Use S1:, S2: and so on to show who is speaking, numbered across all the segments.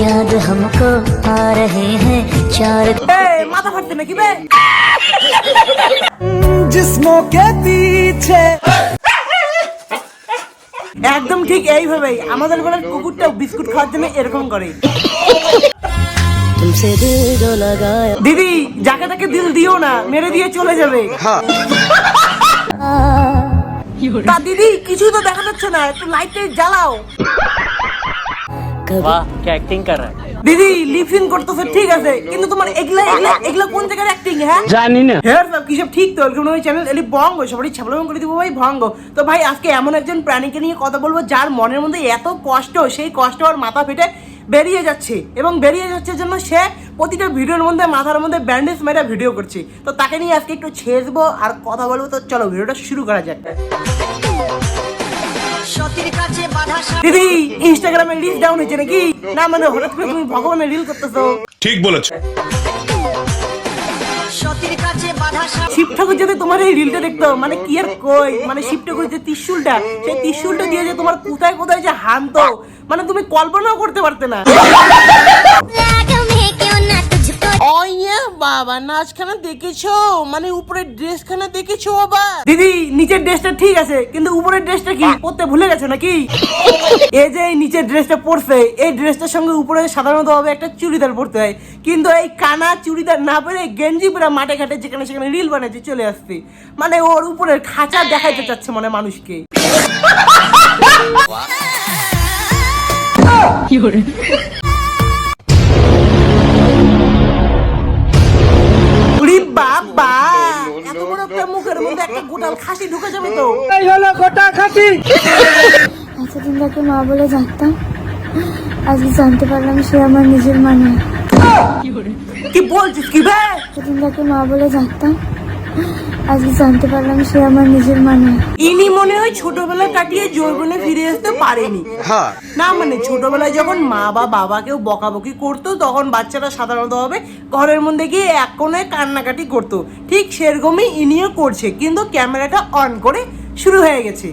S1: याद हमको आ रहे हैं चार
S2: माथा फाटते नाকি বে जिस्मों के पीछे একদম ঠিক এইভাবেই আমাদের ঘরের কুকুরটা বিস্কুট খাওয়ার জন্য এরকম করে।
S1: तुमसे दिल जो लगाया
S2: দিদি যাকে তাকে দিল দিও না, মেরে দিয়ে চলে যাবে। তা দিদি কিছু তো দেখা যাচ্ছে না, একটু লাইটটা জ্বালাও।
S3: वाह क्या एक्टिंग कर रहा है।
S2: দিদি লিপসিং করতেছে ঠিক আছে, কিন্তু তোমার এগুলা কোন জায়গার অ্যাক্টিং? হ্যাঁ
S3: জানি না।
S2: হ্যাঁ সব কি সব ঠিক তো? এরকম ওই চ্যানেল এলি বঙ্গ সবারই ছাবলাম করে দিব ভাই ভঙ্গ। তো ভাই আজকে এমন একজন প্রাণীকে নিয়ে কথা বলবো যার মনের মধ্যে এত কষ্ট, সেই কষ্ট আর মাথা ফেটে বেরিয়ে যাচ্ছে, এবং বেরিয়ে যাচ্ছে জন্য সে প্রতিটা ভিডিওর মধ্যে মাথার মধ্যে ব্যান্ডেজ মেরে ভিডিও করছে। তো তাকে নিয়ে আজকে একটু ছেড়বো আর কথা বলবো। তো চলো ভিডিওটা শুরু করা যাক। দিদি ইনস্টাগ্রামে রিল ডাউন হয়েছে নাকি? না মানে হঠাৎ করে তুমি ভগবানের রিল করতেছো?
S4: ঠিক বলেছো।
S2: শিব ঠাকুর যদি তোমার এই রিলটা দেখতো, মানে কি আর কই, মানে শিব ঠাকুর যে ত্রিশূলটা, সেই ত্রিশূলটা দিয়ে যে তোমার কোথায় কোথায় যে হানতো, মানে তুমি কল্পনাও করতে পারতে না। বাবা নাচখানা দেখেছো? মানে উপরের ড্রেসখানা দেখেছো? বাবা দিদি নিচের ড্রেসটা ঠিক আছে, কিন্তু উপরের ড্রেসটা কি পরতে ভুলে গেছো নাকি? এই যে এই নিচের ড্রেসটা পরছে, এই ড্রেসটার সঙ্গে উপরে সাধারণত ভাবে একটা চুড়িদার পরতে হয়, কিন্তু এই কানা চুড়িদার না পরে গেঞ্জি পরে মাঠে ঘাটে যেখানে সেখানে রিল বানাচ্ছে চলে আসছে। মানে ওর উপরের খাঁচা দেখাইতে চাচ্ছে মানে মানুষকে। বাবা এত বড় একটা মুখের মধ্যে একটা গোটাল খাসি ঢুকে যাবে তো। এই হলো গোটা খাসি।
S5: এতদিন তাকে মা বলে জানতাম, আজকে জানতে পারলাম সে আমার নিজের মা নয়।
S2: কি বলছিস কি বে?
S5: এতদিন তাকে মা বলে জানতাম, আজকে জানতে পারলাম সে আমার নিজের মা নয়।
S2: ইনি মনে হয় ছোটবেলা কাটিয়ে যৌবনে ফিরে আসতে পারেনি। না মানে ছোটবেলায় যখন মা বা বাবা কেউ বকাবকি করতো, তখন বাচ্চারা সাধারণত ভাবে ঘরের মধ্যে গিয়ে এক কোণে কান্নাকাটি করতো। ঠিক সেরকমই ইনিও করছে, কিন্তু ক্যামেরাটা অন করে শুরু হয়ে গেছে।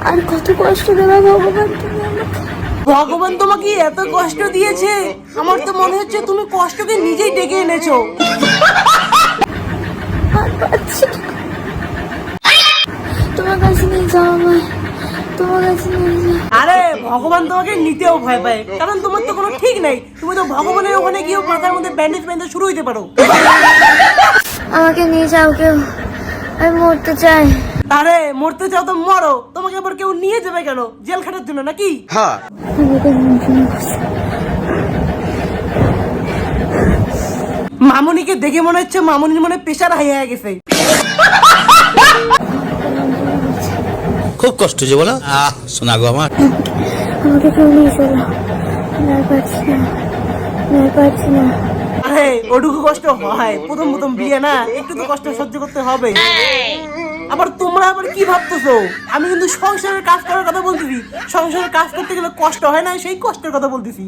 S5: আর কত কষ্ট দেবা ভগবান তুমি আমাকে।
S2: ভগবান তোমাকে এত কষ্ট দিয়েছে, আমার তো মনে হচ্ছে তুমি কষ্টকে নিজেই ডেকে এনেছো।
S5: আর পাচ্ছি না। তোমার কাছে নিয়ে যাও আমায়, তোমার কাছে নিয়ে যাও।
S2: আরে ভগবান তোমাকে নিতেও ভয় পায়, কারণ তোমার তো কোনো ঠিক নাই। তুমি তো ভগবানের ওখানে গিয়েও মাথার মধ্যে ব্যান্ডেজ বেঁধে শুরু হইতে পারো।
S5: আমাকে নিয়ে যাও কেউ, আমি মরতে চাই।
S2: আরে মরতে চাও তো মরো, তোমাকে আবার কেউ নিয়ে যাবে কেন? জেল খাটার জন্য নাকি?
S5: আমাকে নিয়ে যাও।
S2: মামুনিকে দেখে মনে হচ্ছে মামুনির মনে প্রেশার হাই হয়ে গেছে।
S4: খুব কষ্ট যে বলো শোনা গো আমার।
S5: আমাকে কেউ নিয়ে চলো, আর পারছি না, আর পারছি না।
S2: আরে ওটুকু কষ্ট হয়, প্রথম প্রথম বিয়ে না, একটু তো কষ্ট সহ্য করতে হবে। আবার তোমরা আবার কি ভাবতেছো? আমি কিন্তু সংসারের কাজ করার কথা বলতেছি। সংসারের কাজ করতে গেলে কষ্ট হয় না, সেই কষ্টের কথা বলতেছি।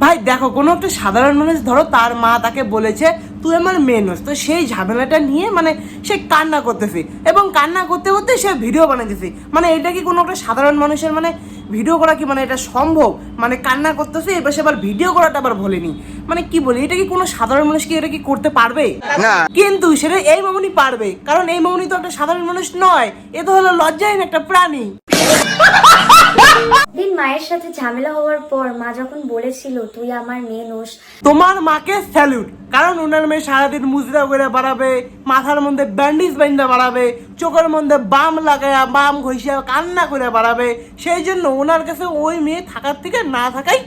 S2: ভাই দেখো, কোনো একটা সাধারণ মানুষ ধরো তার মা তাকে বলেছে তুই আমার মেয়ে নস, তো সেই ঝামেলাটা নিয়ে মানে সে কান্না করতেছে, এবং কান্না করতে করতে সে ভিডিও বানাইতেছে। মানে এটা কি কোনো একটা সাধারণ মানুষের মানে ভিডিও করা কি মানে এটা সম্ভব? মানে কান্না করতেছে এবার সে আবার ভিডিও করাটা আবার বলেনি, মানে কি বলি, এটা কি কোনো সাধারণ মানুষ কি এটা কি করতে পারবে? না, কিন্তু সেটা এই মামুনি পারবে, কারণ এই মামুনি তো একটা সাধারণ মানুষ নয়, এ তো হলো লজ্জাহীন একটা প্রাণী।
S6: দিন মায়ের সাথে ঝামেলা হওয়ার পর মা যখন বলেছিল তুই আমার মেয়ে নোস,
S2: তোমার মাকে স্যালুট, কারণ ওনার মেয়ে সারাদিন মুজরা করে বাড়াবে, মাথার মধ্যে ব্যান্ডেজ বাইন্দা বাড়াবে, চোখের মধ্যে বাম লাগায়া বাম ঘষিয়া কান্না করে বাড়াবে। সেই জন্য ওনার কাছে ওই মেয়ে থাকার থেকে না থাকাই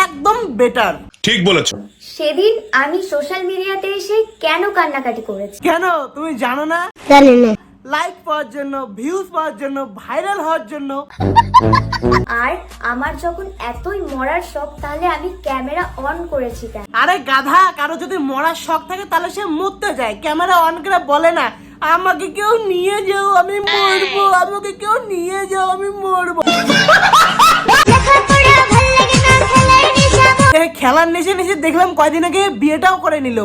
S2: একদম বেটার।
S4: ঠিক বলেছো।
S6: সেদিন আমি সোশ্যাল মিডিয়াতে এসে কেন কান্নাকাটি করেছি?
S2: কেন তুমি জানো না?
S5: জানি না।
S2: লাইক পাওয়ার জন্য, ভিউজ পাওয়ার জন্য, ভাইরাল হওয়ার জন্য।
S6: আর আমার যখন এতই মরার শখ, তাহলে আমি ক্যামেরা অন করেছি কেন?
S2: আরে গাধা, কারো যদি মরার শখ থাকে তাহলে সে মরতে যায়, ক্যামেরা অন করে বলে না আমাকে কেউ নিয়ে যাও আমি মরবো, আমাকে কেউ নিয়ে যাও আমি মরবো। খেলার নেশে নেশে দেখলাম কয়দিন আগে বিয়েটাও করে নিল।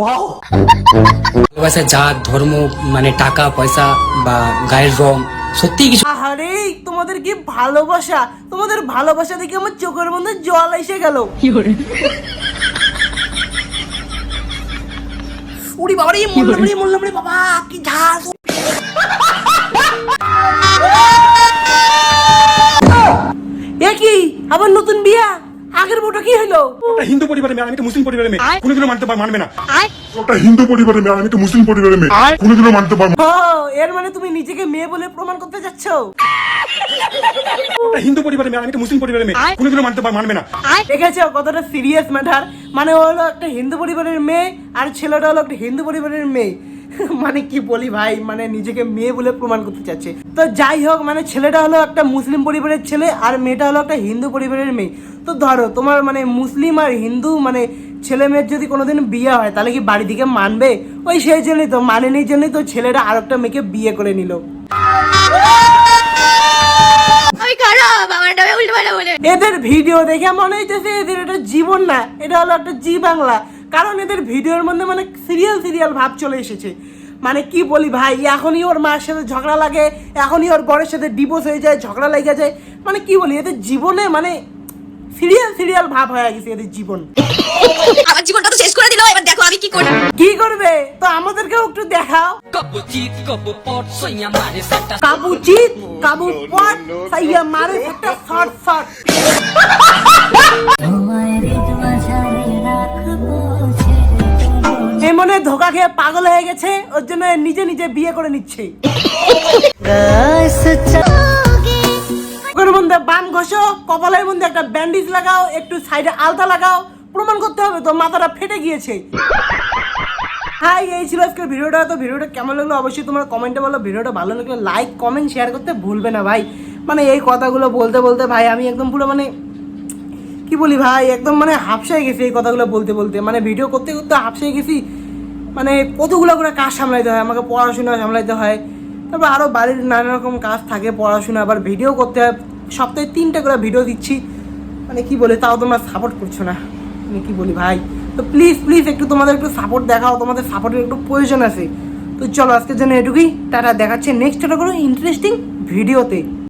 S3: ভালোবাসা জাত ধর্ম মানে টাকা পয়সা বা গায়ের রং সত্যি কিছু
S2: আরে তোমাদের কি ভালোবাসা, তোমাদের ভালোবাসা দেখে আমার চোখের মধ্যে জল এসে গেল। উড়ি বাবা রে, মরলাম রে বাবা, কি ঝাল। এ কি আবার নতুন বিয়া? আগের বউটা কি হলো?
S7: ওটা হিন্দু পরিবারের মেয়ে, আমি তো মুসলিম পরিবারের মেয়ে, কোনোদিনও মানবে না। ওটা হিন্দু পরিবারের মেয়ে, আমি তো মুসলিম পরিবারের মেয়ে, কোনোদিনও মানতে পারবো না।
S2: ও, এর মানে তুমি নিজেকে মেয়ে বলে প্রমাণ করতে যাচ্ছ?
S7: ওটা হিন্দু পরিবারের মেয়ে, আমি তো মুসলিম পরিবারের মেয়ে, কোনোদিনও মানবে না।
S2: দেখেছো কতটা সিরিয়াস ম্যাটার? মানে ও হলো একটা হিন্দু পরিবারের মেয়ে আর ছেলেটা হলো একটা হিন্দু পরিবারের মেয়ে। মানে কি বলি ভাই, মানে নিজেকে মেয়ে বলে প্রমাণ করতে চাচ্ছে। তো যাই হোক, মানে ছেলেটা হলো একটা মুসলিম পরিবারের ছেলে আর মেয়েটা হলো একটা হিন্দু পরিবারের মেয়ে। তো ধরো তোমার মানে মুসলিম আর হিন্দু মানে ছেলে মেয়ের যদি কোনোদিন বিয়ে হয় তাহলে কি বাড়ি থেকে মানবে? ওই সেই জন্যই তো মানেনি, জন্যই তো ছেলেটা আর একটা মেয়েকে বিয়ে করে নিল। এদের ভিডিও দেখে মনে হইতেছে এদের এটা জীবন না, এটা হলো একটা জি বাংলা। কারণ এদের ভিডিওর মধ্যে মানে সিরিয়াল ভাব চলে এসেছে। মানে কি বলি ভাই, এখনই ওর মায়ের সাথে ঝগড়া লাগে, এখনই ওর বরের সাথে ডিভোর্স হয়ে যায়, ঝগড়া লেগে যায়। মানে কি বলি, এদের জীবনে মানে সিরিয়াল ভাব হয়ে গেছে এদের জীবন।
S8: আমার জীবনটা তো শেষ করে দিল, এবার দেখো আমি কি করি।
S2: কি করবে তো আমাদেরকেও একটু দেখাও। কাবুচিত কাবুর পট সাইয়া মারে একটা শর্ট শর্ট। এই মনে ধোকা খেয়ে পাগল হয়ে গেছে, ওর জন্য নিজে নিজে বিয়ে করে নিচ্ছে। ওর মধ্যে বাম ঘষো, কপালের মধ্যে একটা ব্যান্ডেজ লাগাও, একটু সাইডে আলতা লাগাও, প্রমাণ করতে হবে তো মাথাটা ফেটে গিয়েছে। হাই, এই ছিল আজকের ভিডিওটা। তো ভিডিওটা কেমন লাগলো অবশ্যই তোমরা কমেন্টে বলো। ভিডিওটা ভালো লাগলে লাইক কমেন্ট শেয়ার করতে ভুলবে না ভাই। মানে এই কথাগুলো বলতে বলতে ভাই আমি একদম পুরো মানে কি বলি ভাই, একদম মানে হাফসাই গেছি এই কথাগুলো বলতে বলতে। মানে ভিডিও করতে করতে হাফসাই গেছি। মানে কতগুলো করে কাজ সামলাইতে হয়, আমাকে পড়াশোনা সামলাইতে হয়, তারপর আরও বাড়ির নানা রকম কাজ থাকে, পড়াশোনা, আবার ভিডিও করতে হয়। সপ্তাহে 3টা করে ভিডিও দিচ্ছি। মানে কি বলি, তাও তোমরা সাপোর্ট করছো না। মানে কি বলি ভাই, তো প্লিজ একটু তোমাদের একটু সাপোর্ট দেখাও, তোমাদের সাপোর্টের একটু প্রয়োজন আছে। তো চলো আজকের জন্য এটুকুই, টাটা, দেখাচ্ছে নেক্সট একটা কোনো ইন্টারেস্টিং ভিডিওতে।